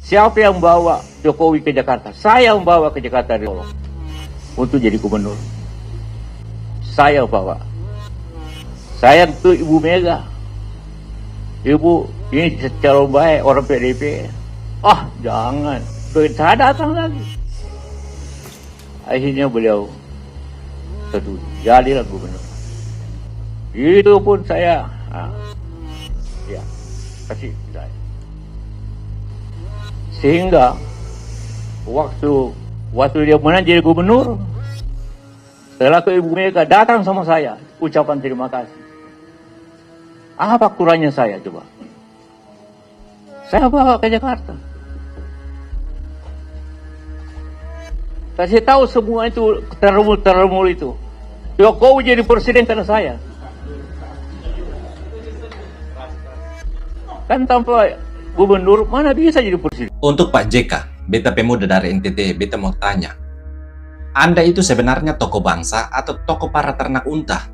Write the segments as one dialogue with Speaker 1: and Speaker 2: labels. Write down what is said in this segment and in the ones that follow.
Speaker 1: Siapa yang bawa Jokowi ke Jakarta? Saya yang bawa ke Jakarta dari Solo untuk jadi gubernur. Saya bawa. Saya untuk Ibu Mega. Ibu, ini calon baik orang PDP. Jangan. Saya datang lagi. Akhirnya beliau setuju. Jadilah gubernur. Itu pun saya, kasih saya. Sehingga waktu dia menang jadi gubernur, setelah ke Ibu Mega datang sama saya, ucapan terima kasih. Apa kurangnya saya coba? Saya bawa ke Jakarta. Kasih tahu semua itu terumul itu. Jokowi jadi presiden karena saya. Kan tanpa gubernur mana bisa jadi presiden?
Speaker 2: Untuk Pak JK, beta pemuda dari NTT, beta mau tanya. Anda itu sebenarnya tokoh bangsa atau tokoh para ternak unta?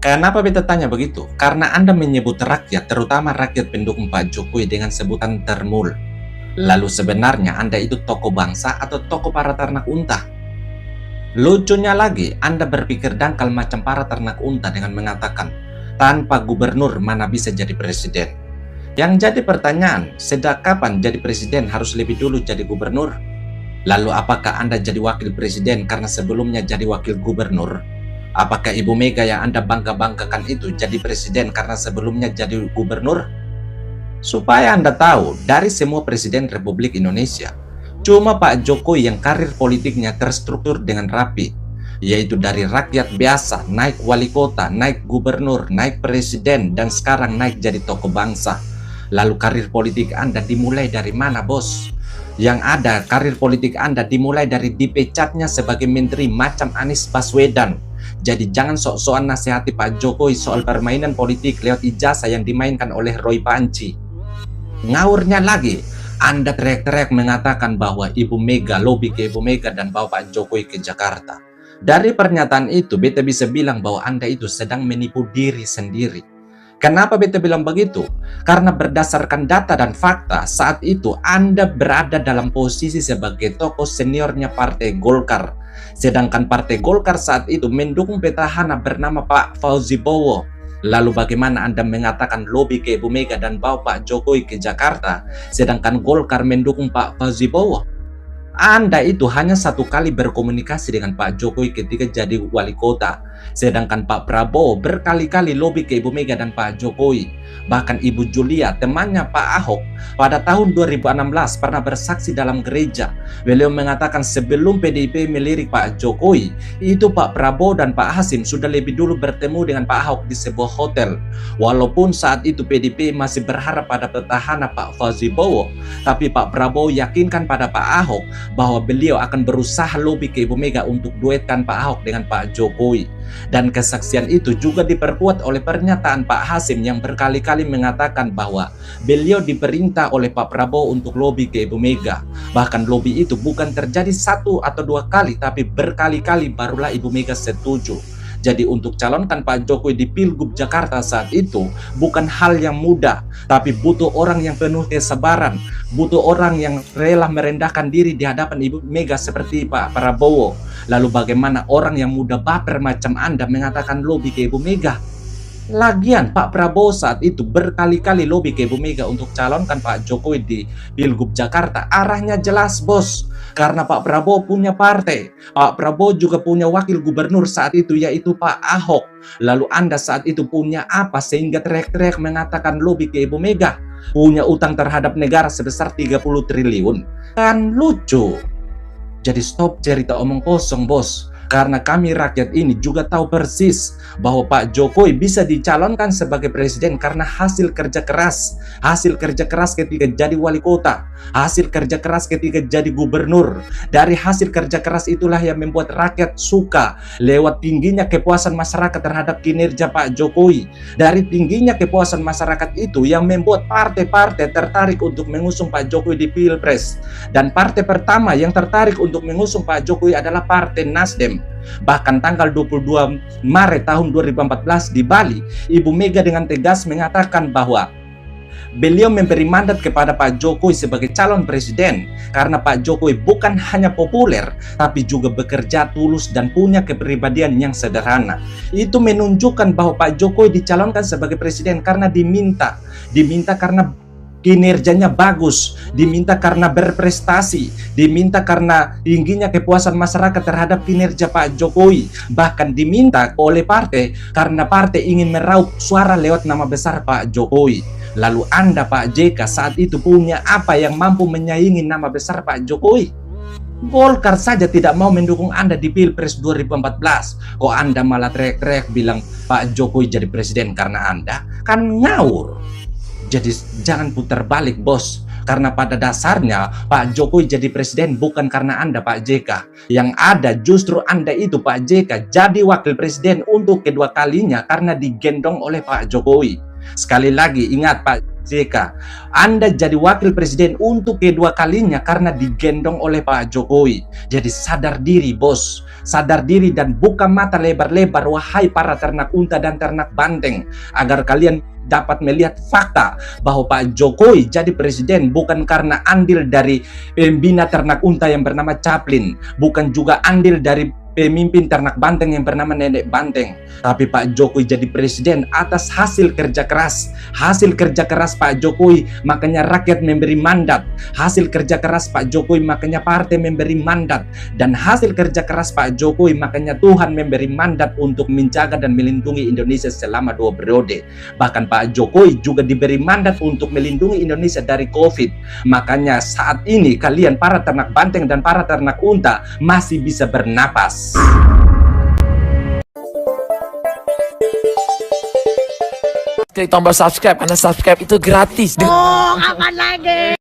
Speaker 2: Kenapa beta tanya begitu? Karena Anda menyebut rakyat, terutama rakyat pendukung Pak Jokowi dengan sebutan termul. Lalu sebenarnya Anda itu tokoh bangsa atau tokoh para ternak unta? Lucunya lagi, Anda berpikir dangkal macam para ternak unta dengan mengatakan, tanpa gubernur mana bisa jadi presiden? Yang jadi pertanyaan, sejak kapan jadi presiden harus lebih dulu jadi gubernur? Lalu apakah Anda jadi wakil presiden karena sebelumnya jadi wakil gubernur? Apakah Ibu Mega yang Anda bangga-banggakan itu jadi presiden karena sebelumnya jadi gubernur? Supaya Anda tahu, dari semua presiden Republik Indonesia, cuma Pak Jokowi yang karir politiknya terstruktur dengan rapi, yaitu dari rakyat biasa, naik wali kota, naik gubernur, naik presiden, dan sekarang naik jadi tokoh bangsa. Lalu karir politik Anda dimulai dari mana, bos? Yang ada, karir politik Anda dimulai dari dipecatnya sebagai menteri macam Anies Baswedan. Jadi jangan sok-sokan nasihati Pak Jokowi soal permainan politik lewat ijazah yang dimainkan oleh Roy Panci. Ngawurnya lagi, Anda teriak-teriak mengatakan bahwa Ibu Mega, lobby ke Ibu Mega dan bawa Pak Jokowi ke Jakarta. Dari pernyataan itu, beta bisa bilang bahwa Anda itu sedang menipu diri sendiri. Kenapa beta bilang begitu? Karena berdasarkan data dan fakta, saat itu Anda berada dalam posisi sebagai tokoh seniornya Partai Golkar. Sedangkan Partai Golkar saat itu mendukung petahana bernama Pak Fauzi Bowo. Lalu bagaimana Anda mengatakan lobby ke Ibu Mega dan bawa Pak Jokowi ke Jakarta, sedangkan Golkar mendukung Pak Fauzi Bowo? Anda itu hanya satu kali berkomunikasi dengan Pak Jokowi ketika jadi wali kota. Sedangkan Pak Prabowo berkali-kali lobby ke Ibu Mega dan Pak Jokowi. Bahkan Ibu Julia, temannya Pak Ahok, pada tahun 2016 pernah bersaksi dalam gereja. Beliau mengatakan sebelum PDIP melirik Pak Jokowi, itu Pak Prabowo dan Pak Hasim sudah lebih dulu bertemu dengan Pak Ahok di sebuah hotel. Walaupun saat itu PDIP masih berharap pada petahana Pak Fauzi Bowo, tapi Pak Prabowo yakinkan pada Pak Ahok bahwa beliau akan berusaha lobby ke Ibu Mega untuk duetkan Pak Ahok dengan Pak Jokowi. Dan kesaksian itu juga diperkuat oleh pernyataan Pak Hasim yang berkali-kali mengatakan bahwa beliau diperintah oleh Pak Prabowo untuk lobby ke Ibu Mega. Bahkan lobby itu bukan terjadi satu atau dua kali, tapi berkali-kali barulah Ibu Mega setuju. Jadi untuk calonkan Pak Jokowi di Pilgub Jakarta saat itu bukan hal yang mudah, tapi butuh orang yang penuh kesabaran, butuh orang yang rela merendahkan diri di hadapan Ibu Mega seperti Pak Prabowo. Lalu bagaimana orang yang mudah baper macam Anda mengatakan lobby ke Ibu Mega? Lagian Pak Prabowo saat itu berkali-kali lobby ke Ibu Mega untuk calonkan Pak Jokowi di Pilgub Jakarta. Arahnya jelas, bos. Karena Pak Prabowo punya partai. Pak Prabowo juga punya wakil gubernur saat itu, yaitu Pak Ahok. Lalu Anda saat itu punya apa sehingga teriak-teriak mengatakan lobby ke Ibu Mega? Punya utang terhadap negara sebesar 30 triliun. Kan lucu. Jadi stop cerita omong kosong, bos. Karena kami rakyat ini juga tahu persis bahwa Pak Jokowi bisa dicalonkan sebagai presiden karena hasil kerja keras. Hasil kerja keras ketika jadi wali kota. Hasil kerja keras ketika jadi gubernur. Dari hasil kerja keras itulah yang membuat rakyat suka. Lewat tingginya kepuasan masyarakat terhadap kinerja Pak Jokowi. Dari tingginya kepuasan masyarakat itu yang membuat partai-partai tertarik untuk mengusung Pak Jokowi di Pilpres. Dan partai pertama yang tertarik untuk mengusung Pak Jokowi adalah Partai Nasdem. Bahkan tanggal 22 Maret tahun 2014 di Bali, Ibu Mega dengan tegas mengatakan bahwa beliau memberi mandat kepada Pak Jokowi sebagai calon presiden karena Pak Jokowi bukan hanya populer, tapi juga bekerja tulus dan punya kepribadian yang sederhana. Itu menunjukkan bahwa Pak Jokowi dicalonkan sebagai presiden karena diminta karena kinerjanya bagus, diminta karena berprestasi, diminta karena tingginya kepuasan masyarakat terhadap kinerja Pak Jokowi, bahkan diminta oleh partai karena partai ingin meraup suara lewat nama besar Pak Jokowi. Lalu Anda Pak JK saat itu punya apa yang mampu menyaingi nama besar Pak Jokowi? Golkar saja tidak mau mendukung Anda di Pilpres 2014. Kok Anda malah teriak-teriak bilang Pak Jokowi jadi presiden karena Anda? Kan ngawur. Jadi jangan putar balik bos. Karena pada dasarnya Pak Jokowi jadi presiden bukan karena Anda Pak JK. Yang ada justru Anda itu Pak JK jadi wakil presiden untuk kedua kalinya karena digendong oleh Pak Jokowi. Sekali lagi ingat Pak JK, Anda jadi wakil presiden untuk kedua kalinya karena digendong oleh Pak Jokowi. Jadi sadar diri bos, sadar diri dan buka mata lebar-lebar wahai para ternak unta dan ternak banteng, agar kalian dapat melihat fakta bahwa Pak Jokowi jadi presiden bukan karena andil dari pembina ternak unta yang bernama Chaplin, bukan juga andil dari pemimpin ternak banteng yang bernama Nenek Banteng, tapi Pak Jokowi jadi presiden atas hasil kerja keras. Hasil kerja keras Pak Jokowi, makanya rakyat memberi mandat. Hasil kerja keras Pak Jokowi, makanya partai memberi mandat. Dan hasil kerja keras Pak Jokowi, makanya Tuhan memberi mandat untuk menjaga dan melindungi Indonesia selama 2 periode. Bahkan Pak Jokowi juga diberi mandat untuk melindungi Indonesia dari COVID. Makanya saat ini kalian para ternak banteng dan para ternak unta masih bisa bernapas.
Speaker 3: Klik tombol subscribe, karena subscribe itu gratis.
Speaker 4: Oh, apa lagi?